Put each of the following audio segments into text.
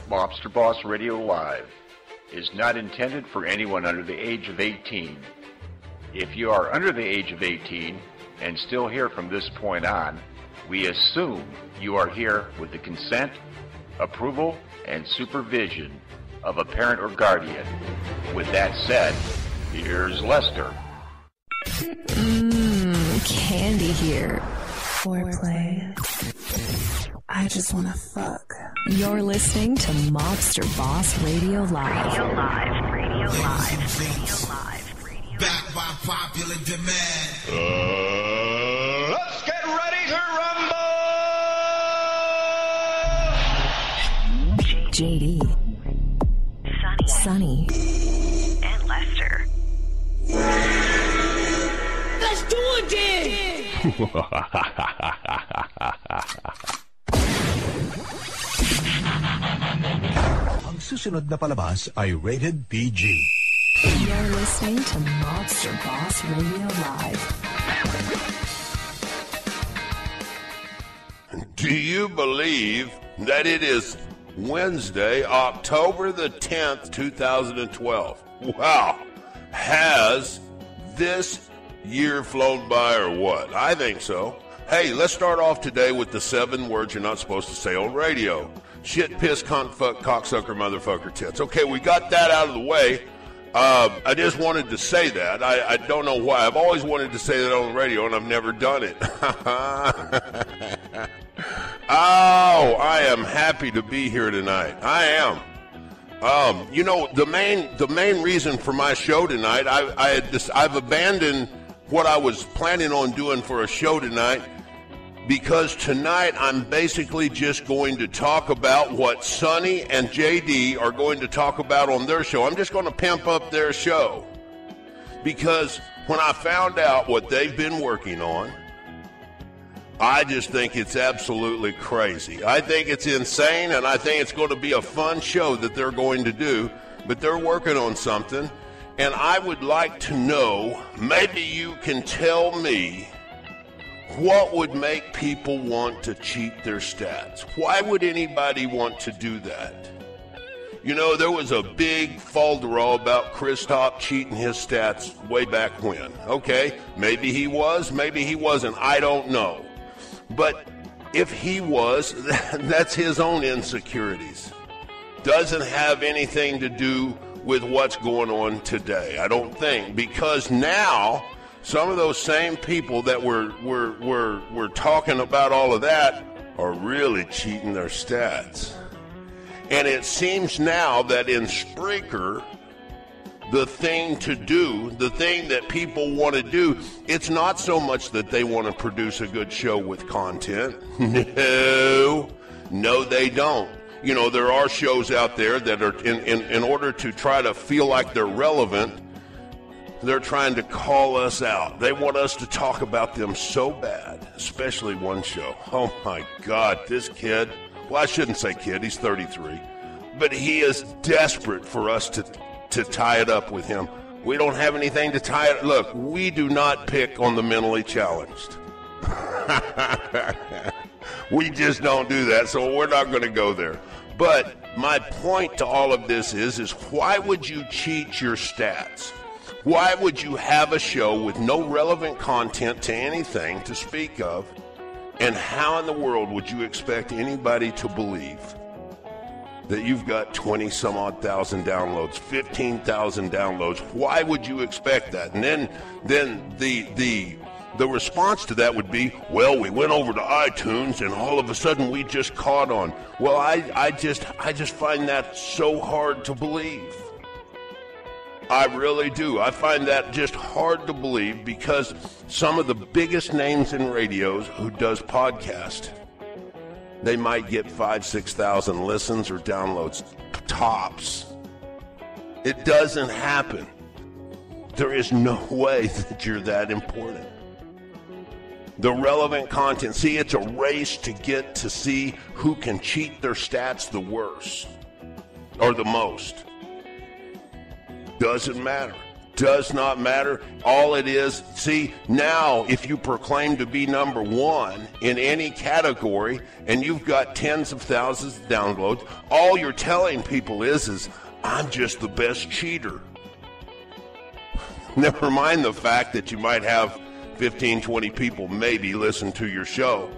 Mobster Boss Radio Live is not intended for anyone under the age of 18. If you are under the age of 18 and still here from this point on, we assume you are here with the consent, approval, and supervision of a parent or guardian. With that said, here's Lester. Candy here. Foreplay. I just want to fuck. You're listening to Mobster Boss Radio Live. Radio Live. Radio Live. Radio Live. Radio Back by popular demand. Let's get ready to rumble! JD. Sunny. And Lester. Let's do it then! Ang susunod na palabas ay rated PG. You're listening to Mobster Boss Radio Live. Do you believe that it is Wednesday, October the 10th, 2012? Wow. Has this year flown by or what? I think so. Hey, let's start off today with the 7 words you're not supposed to say on radio. Shit, piss, cunt, fuck, cocksucker, motherfucker, tits. Okay, we got that out of the way. I just wanted to say that. I don't know why. I've always wanted to say that on the radio, and I've never done it. Oh, I am happy to be here tonight. I am. You know, the main reason for my show tonight, I've abandoned what I was planning on doing for a show tonight, because tonight I'm basically just going to talk about what Sonny and JD are going to talk about on their show. I'm just going to pimp up their show, because when I found out what they've been working on, I just think it's absolutely crazy. I think it's insane, and I think it's going to be a fun show that they're going to do, but they're working on something, and I would like to know, maybe you can tell me, what would make people want to cheat their stats? Why would anybody want to do that? You know, there was a big falderall about Kristoff cheating his stats way back when. Okay, maybe he was, maybe he wasn't. I don't know. But if he was, that's his own insecurities. Doesn't have anything to do with what's going on today, I don't think. Because now, some of those same people that were talking about all of that are really cheating their stats. And it seems now that in Spreaker, the thing to do, the thing that people want to do, it's not so much that they want to produce a good show with content. No, they don't. You know, there are shows out there that are, in order to try to feel like they're relevant, they're trying to call us out. They want us to talk about them so bad, especially one show. Oh, my God, this kid, well, I shouldn't say kid, he's 33, but he is desperate for us to tie it up with him. We don't have anything to tie it. Look, we do not pick on the mentally challenged. We just don't do that, so we're not going to go there. But my point to all of this is why would you cheat your stats? Why would you have a show with no relevant content to anything to speak of? And how in the world would you expect anybody to believe that you've got 20-some-odd thousand downloads, 15,000 downloads? Why would you expect that? And then the response to that would be, well, we went over to iTunes and all of a sudden we just caught on. Well, I just find that so hard to believe. I really do. I find that just hard to believe, because some of the biggest names in radios who does podcast, they might get 5,000-6,000 listens or downloads tops. It doesn't happen. There is no way that you're that important. The relevant content, see, it's a race to get to see who can cheat their stats the worst or the most. Doesn't matter. does not matter. All it is, see, now if you proclaim to be number one in any category and you've got tens of thousands of downloads, all you're telling people is I'm just the best cheater. Never mind the fact that you might have 15, 20 people maybe listen to your show.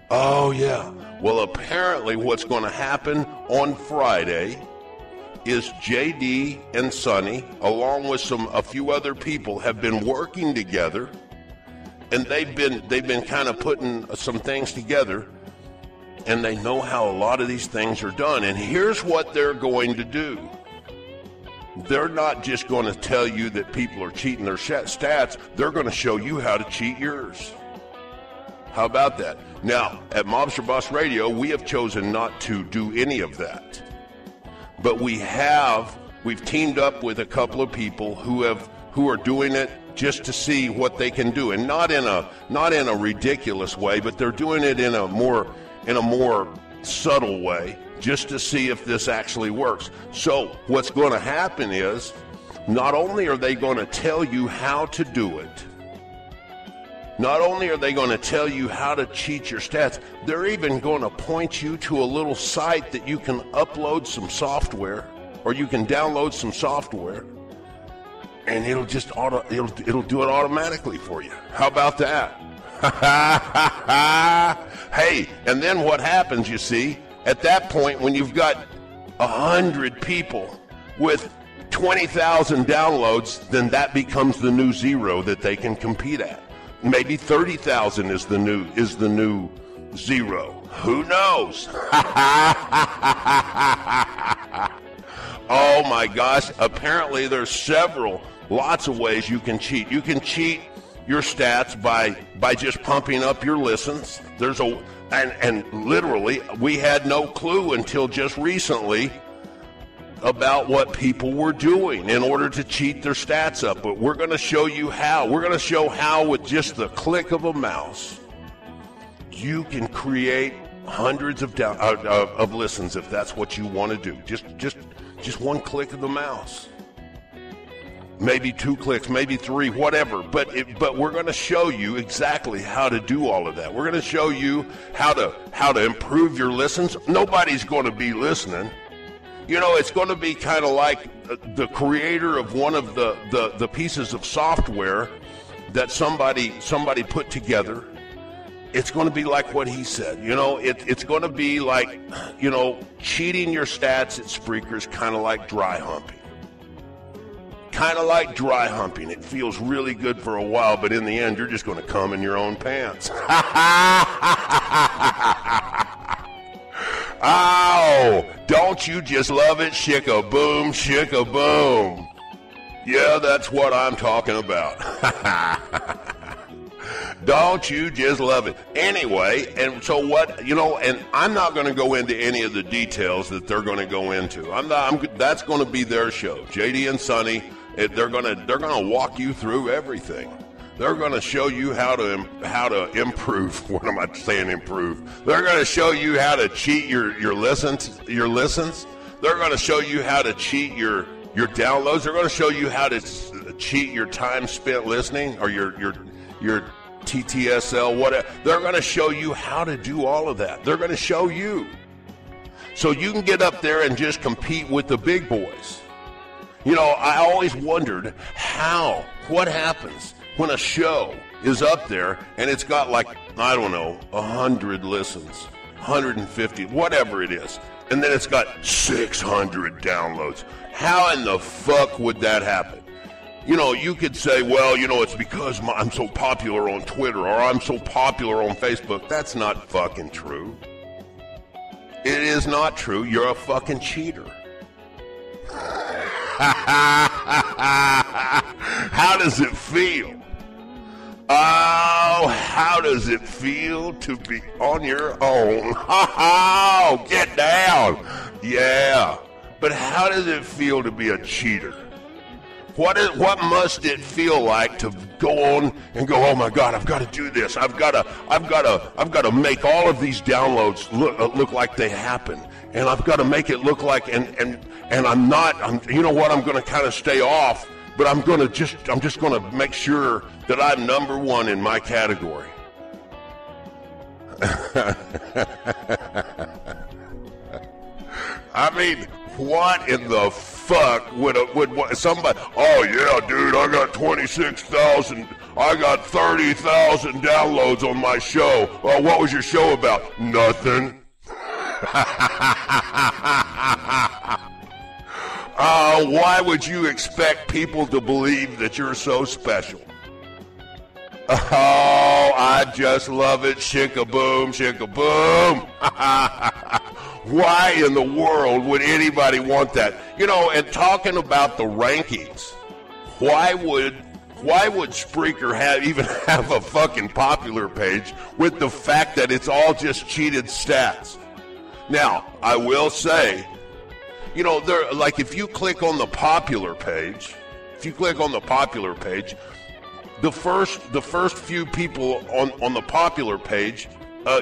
Oh, yeah. Well, apparently what's going to happen on Friday is JD and Sonny, along with a few other people, have been working together, and they've been kind of putting some things together, and they know how a lot of these things are done. And here's what they're going to do. They're not just going to tell you that people are cheating their stats. They're going to show you how to cheat yours. How about that? Now, at Mobster Boss Radio, we have chosen not to do any of that. But we've teamed up with a couple of people who are doing it just to see what they can do, and not in a ridiculous way, but they're doing it in a more subtle way, just to see if this actually works. So what's going to happen is, not only are they going to tell you how to do it, not only are they going to tell you how to cheat your stats, they're even going to point you to a little site that you can upload some software, or you can download some software, and it'll do it automatically for you. How about that? Hey, and then what happens, you see, at that point, when you've got 100 people with 20,000 downloads, then that becomes the new zero that they can compete at. Maybe 30,000 is the new zero. Who knows? Oh my gosh! Apparently, there's lots of ways you can cheat. You can cheat your stats by just pumping up your listens. And literally, we had no clue until just recently about what people were doing in order to cheat their stats up. But we're going to show you how. We're going to show how with just the click of a mouse, you can create hundreds of listens if that's what you want to do. Just one click of the mouse. Maybe 2 clicks, maybe 3, whatever. But we're going to show you exactly how to do all of that. We're going to show you how to improve your listens. Nobody's going to be listening. You know, it's going to be kind of like the creator of one of the pieces of software that somebody put together. It's going to be like what he said. You know, it's going to be like, you know, cheating your stats at Spreaker is kind of like dry humping. Kind of like dry humping. It feels really good for a while, but in the end, you're just going to come in your own pants. Oh, don't you just love it? Shicka-boom, shicka-boom. Yeah, that's what I'm talking about. Don't you just love it? Anyway, and so what, you know, and I'm not going to go into any of the details that they're going to go into. That's going to be their show. JD and Sonny, they're going to walk you through everything. They're going to show you how to improve. What am I saying? Improve. They're going to show you how to cheat your listens. They're going to show you how to cheat your downloads. They're going to show you how to cheat your time spent listening, or your TTSL. Whatever. They're going to show you how to do all of that. They're going to show you, so you can get up there and just compete with the big boys. You know, I always wondered what happens when a show is up there and it's got like, I don't know, 100 listens, 150, whatever it is, and then it's got 600 downloads. How in the fuck would that happen? You know, you could say, well, you know, it's because I'm so popular on Twitter, or I'm so popular on Facebook. That's not fucking true. It is not true. You're a fucking cheater. How does it feel? Oh, how does it feel to be on your own? Oh, get down. Yeah. But how does it feel to be a cheater? What must it feel like to go on and go, oh my God, I've got to do this. I've got to make all of these downloads look like they happen. And I've got to make it look like, and you know what, I'm going to kind of stay off but I'm just gonna make sure that I'm number one in my category. I mean, what in the fuck would somebody? Oh yeah, dude, I got 26,000. I got 30,000 downloads on my show. Well, what was your show about? Nothing. Why would you expect people to believe that you're so special? Oh, I just love it. Shika-boom, shika-boom. Why in the world would anybody want that? You know, and talking about the rankings, why would Spreaker even have a fucking popular page with the fact that it's all just cheated stats? Now, I will say, you know, like if you click on the popular page, the first few people on the popular page,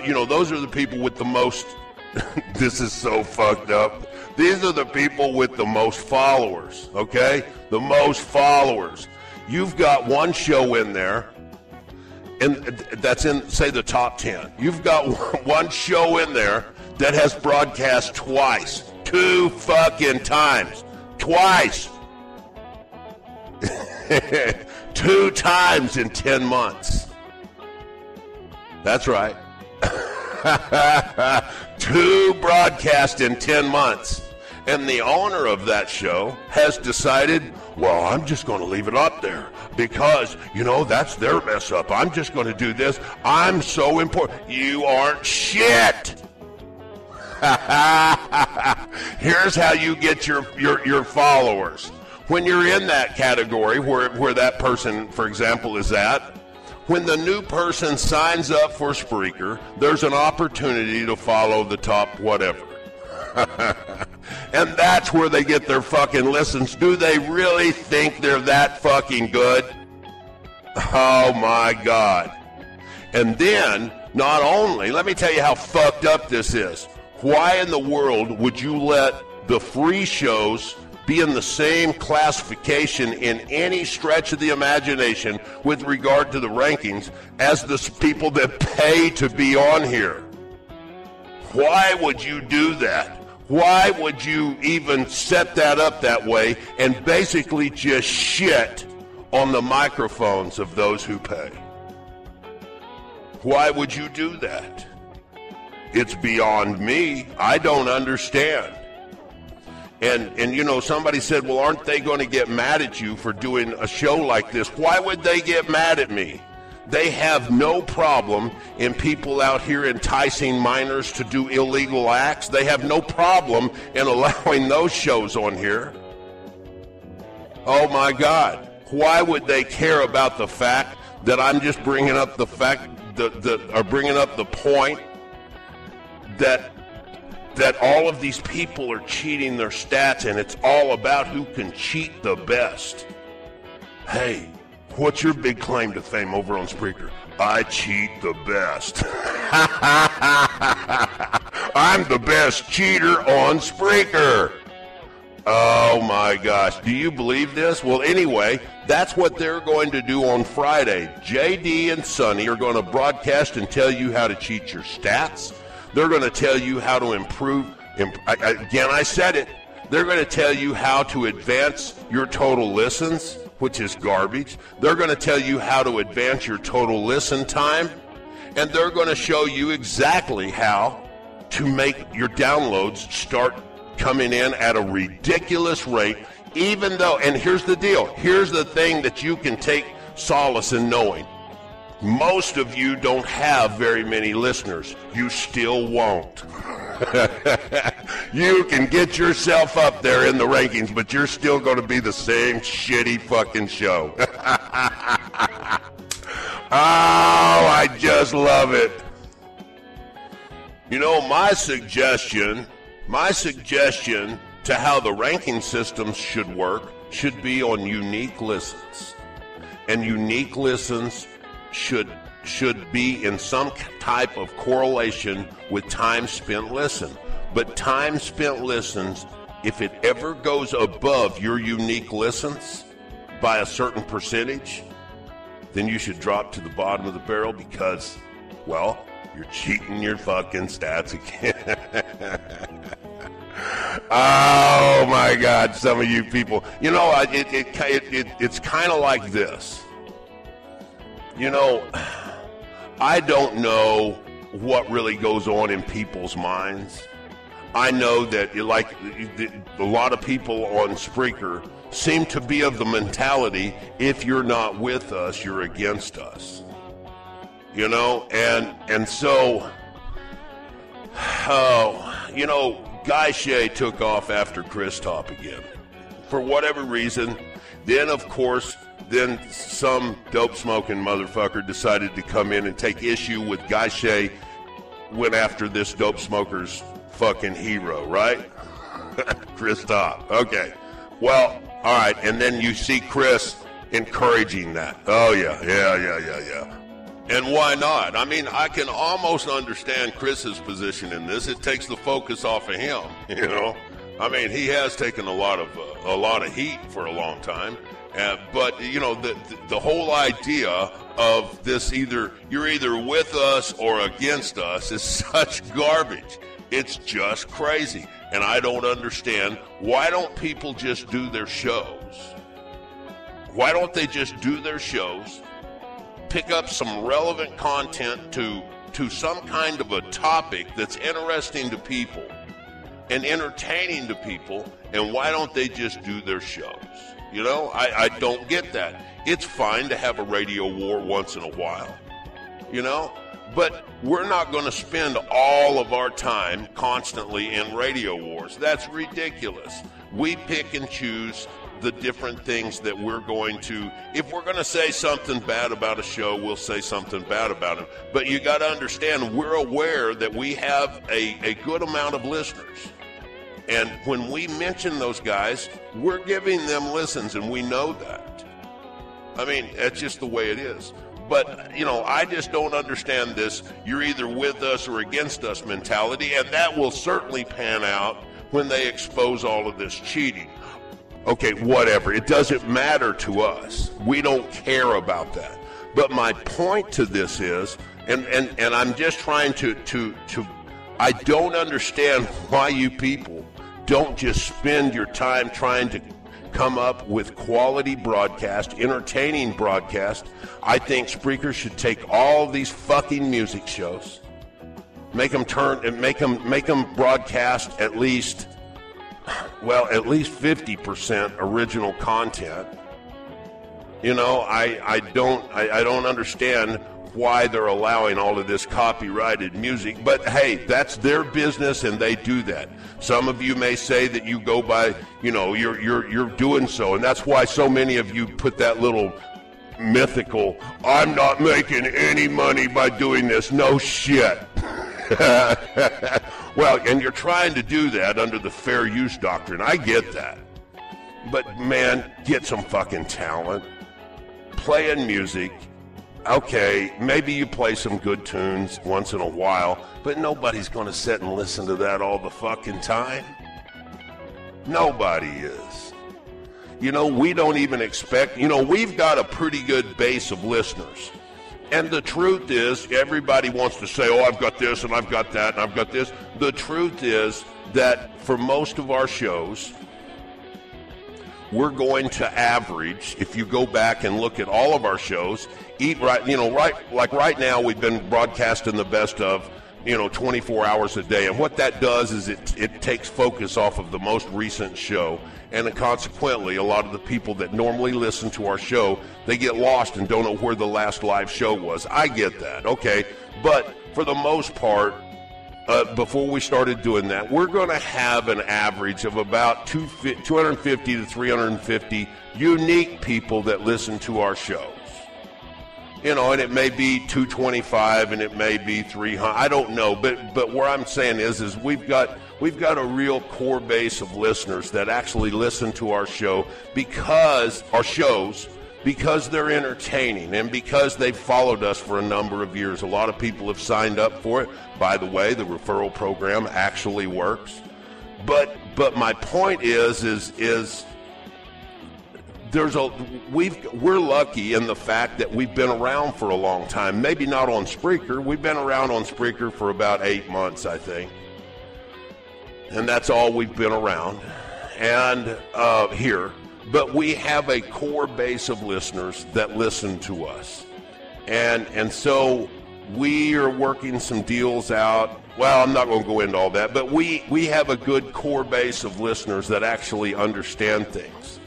you know, those are the people with the most. This is so fucked up. These are the people with the most followers. Okay, the most followers. You've got one show in there, and that's in, say, the top 10. You've got one show in there that has broadcast twice. 2 fucking times. Twice. 2 times in 10 months. That's right. 2 broadcasts in 10 months. And the owner of that show has decided, well, I'm just going to leave it up there because, you know, that's their mess up. I'm just going to do this. I'm so important. You aren't shit. Here's how you get your followers. When you're in that category where that person, for example, is at, when the new person signs up for Spreaker, there's an opportunity to follow the top whatever. And that's where they get their fucking listens. Do they really think they're that fucking good? Oh my God. And then, not only, let me tell you how fucked up this is. Why in the world would you let the free shows be in the same classification in any stretch of the imagination with regard to the rankings as the people that pay to be on here? Why would you do that? Why would you even set that up that way and basically just shit on the microphones of those who pay? Why would you do that? It's beyond me. I don't understand. And you know, somebody said, well, aren't they going to get mad at you for doing a show like this? Why would they get mad at me? They have no problem in people out here enticing minors to do illegal acts. They have no problem in allowing those shows on here. Oh my God. Why would they care about the fact that I'm just bringing up the fact or bringing up the point that all of these people are cheating their stats and it's all about who can cheat the best? Hey, what's your big claim to fame over on Spreaker? I cheat the best. I'm the best cheater on Spreaker. Oh my gosh, do you believe this? Well, anyway, that's what they're going to do on Friday. JD and Sonny are going to broadcast and tell you how to cheat your stats. They're going to tell you how to improve. Again, I said it. They're going to tell you how to advance your total listens, which is garbage. They're going to tell you how to advance your total listen time. And they're going to show you exactly how to make your downloads start coming in at a ridiculous rate, even though, and here's the deal. Here's the thing that you can take solace in knowing. Most of you don't have very many listeners. You still won't. You can get yourself up there in the rankings, but you're still going to be the same shitty fucking show. Oh, I just love it. You know, my suggestion to how the ranking systems should work should be on unique listens. And unique listens should be in some type of correlation with time spent listen. But time spent listens, if it ever goes above your unique listens, by a certain percentage, then you should drop to the bottom of the barrel because, well, you're cheating your fucking stats again. Oh my God, some of you people. You know, it's kind of like this. You know, I don't know what really goes on in people's minds. I know that, like, a lot of people on Spreaker seem to be of the mentality, if you're not with us, you're against us. You know, and so, you know, Guy Shea took off after Chris Top again. For whatever reason, then, of course, then some dope-smoking motherfucker decided to come in and take issue with Guy Shea, went after this dope smoker's fucking hero, right? Chris Top. Okay. Well, all right, and then you see Chris encouraging that. Oh, yeah. And why not? I mean, I can almost understand Chris's position in this. It takes the focus off of him, you know. I mean, he has taken a lot of heat for a long time. But, you know, the whole idea of this you're either with us or against us is such garbage. It's just crazy. And I don't understand, why don't people just do their shows? Why don't they just do their shows, pick up some relevant content to some kind of a topic that's interesting to people and entertaining to people, and why don't they just do their shows? You know, I don't get that. It's fine to have a radio war once in a while, you know, but we're not going to spend all of our time constantly in radio wars. That's ridiculous. We pick and choose the different things that we're going to. If we're going to say something bad about a show, we'll say something bad about it. But you got to understand, we're aware that we have a good amount of listeners. And when we mention those guys, we're giving them listens, and we know that. I mean, that's just the way it is. But, you know, I just don't understand this you're either with us or against us mentality, and that will certainly pan out when they expose all of this cheating. Okay, whatever. It doesn't matter to us. We don't care about that. But my point to this is, and I'm just trying to I don't understand why you people don't just spend your time trying to come up with quality broadcast, entertaining broadcast. I think Spreaker should take all these fucking music shows, make them broadcast at least 50% original content. You know, I don't understand why they're allowing all of this copyrighted music, but hey, that's their business and they do that. Some of you may say that you go by, you know, you're doing so, and that's why so many of you put that little mythical, I'm not making any money by doing this. No shit. Well, and you're trying to do that under the fair use doctrine. I get that. But man, get some fucking talent. Playing music. Okay, maybe you play some good tunes once in a while, but nobody's going to sit and listen to that all the fucking time. Nobody is. You know, we don't even expect, you know, we've got a pretty good base of listeners. And the truth is, everybody wants to say, oh, I've got this and I've got that and I've got this. The truth is that for most of our shows, we're going to average, if you go back and look at all of our shows, right now we've been broadcasting the best of, 24 hours a day. And what that does is it takes focus off of the most recent show. And consequently, a lot of the people that normally listen to our show, they get lost and don't know where the last live show was. I get that, okay. But for the most part, before we started doing that, we're going to have an average of about 250 to 350 unique people that listen to our shows. And it may be 225 and it may be 300. I don't know, but what I'm saying is we've got a real core base of listeners that actually listen to our show because they're entertaining and because they've followed us for a number of years. A lot of people have signed up for it. By the way, the referral program actually works. But my point is we're lucky in the fact that we've been around for a long time. Maybe not on Spreaker. We've been around on Spreaker for about 8 months, I think. And that's all we've been around. And here. But we have a core base of listeners that listen to us. And so we are working some deals out. Well, I'm not going to go into all that, but we have a good core base of listeners that actually understand things.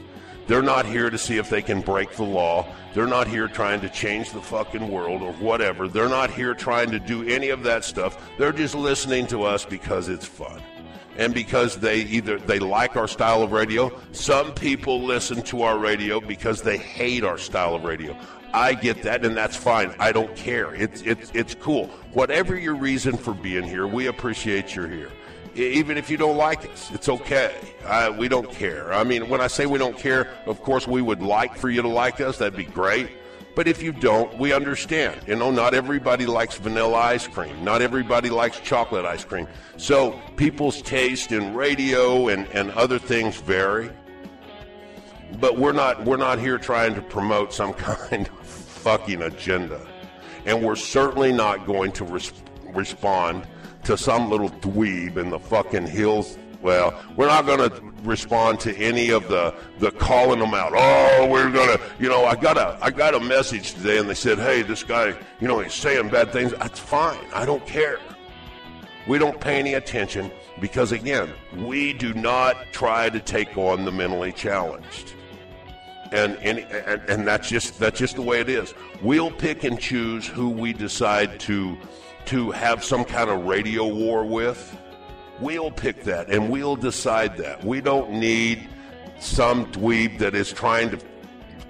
They're not here to see if they can break the law. They're not here trying to change the fucking world or whatever. They're not here trying to do any of that stuff. They're just listening to us because it's fun. And because they like our style of radio. Some people listen to our radio because they hate our style of radio. I get that, and that's fine. I don't care. It's cool. Whatever your reason for being here, we appreciate you're here. Even if you don't like us, it's okay. We don't care. I mean, when I say we don't care, of course, we would like for you to like us. That'd be great. But if you don't, we understand. You know, not everybody likes vanilla ice cream. Not everybody likes chocolate ice cream. So people's taste in radio and other things vary. But we're not here trying to promote some kind of fucking agenda. And we're certainly not going to respond to some little dweeb in the fucking hills. Well, we're not going to respond to any of the calling them out. Oh, we're going to, you know, I got a message today and they said, hey, this guy, you know, he's saying bad things. That's fine. I don't care. We don't pay any attention because, again, we do not try to take on the mentally challenged. And that's just the way it is. We'll pick and choose who we decide to have some kind of radio war with. We'll pick that, and we'll decide that. We don't need some dweeb that is trying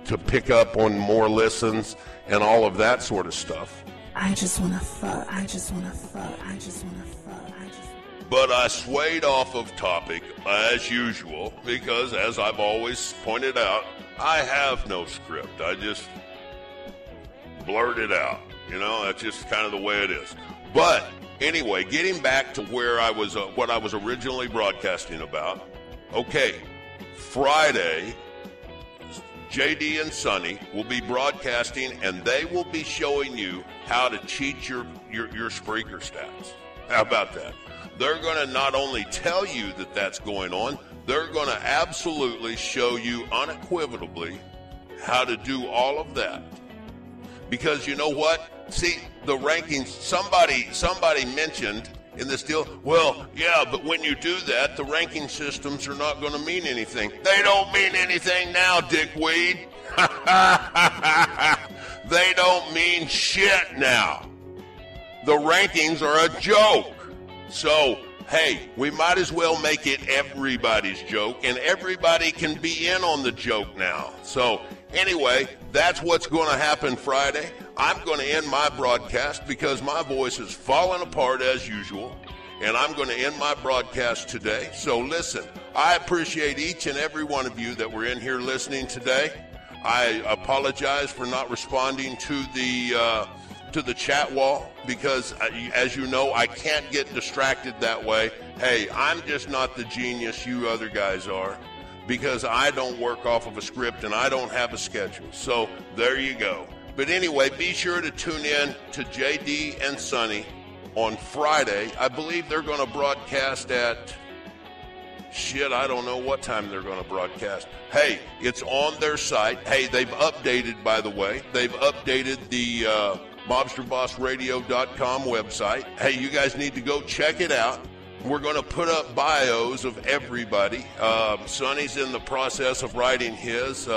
to pick up on more listens and all of that sort of stuff. I just want to fuck. I just want to fuck. I just want to fuck. But I swayed off of topic, as usual, because, as I've always pointed out, I have no script. I just blurt it out. You know, that's just kind of the way it is. But anyway, getting back to where I was, what I was originally broadcasting about. Okay, Friday, JD and Sonny will be broadcasting, and they will be showing you how to cheat your Spreaker stats. How about that? They're going to not only tell you that that's going on, they're going to absolutely show you unequivocally how to do all of that. Because you know what? See, the rankings, somebody mentioned in this deal, well, yeah, but when you do that, the ranking systems are not going to mean anything. They don't mean anything now, dickweed. They don't mean shit now. The rankings are a joke. So, hey, we might as well make it everybody's joke, and everybody can be in on the joke now. So, anyway, that's what's going to happen Friday. I'm going to end my broadcast because my voice is falling apart as usual, and I'm going to end my broadcast today. So listen, I appreciate each and every one of you that were in here listening today. I apologize for not responding to the chat wall because, as you know, I can't get distracted that way. Hey, I'm just not the genius you other guys are, because I don't work off of a script and I don't have a schedule. So there you go. But anyway, be sure to tune in to JD and Sonny on Friday. I believe they're going to broadcast at, I don't know what time they're going to broadcast. Hey, it's on their site. Hey, they've updated, by the way. They've updated the MobsterBossRadio.com website. Hey, you guys need to go check it out. We're going to put up bios of everybody. Sonny's in the process of writing his.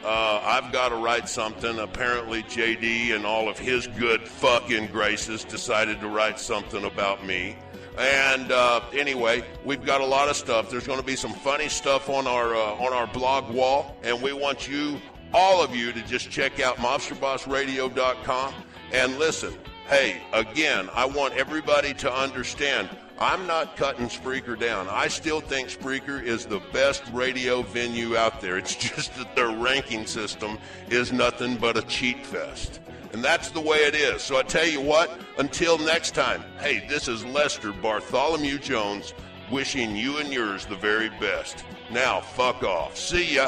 I've got to write something. Apparently, JD and all of his good fucking graces decided to write something about me. And anyway, we've got a lot of stuff. There's going to be some funny stuff on our blog wall, and we want you, all of you, to just check out MobsterBossRadio.com and listen. Hey, again, I want everybody to understand, I'm not cutting Spreaker down. I still think Spreaker is the best radio venue out there. It's just that their ranking system is nothing but a cheat fest. And that's the way it is. So I tell you what, until next time, hey, this is Lester Bartholomew Jones wishing you and yours the very best. Now, fuck off. See ya.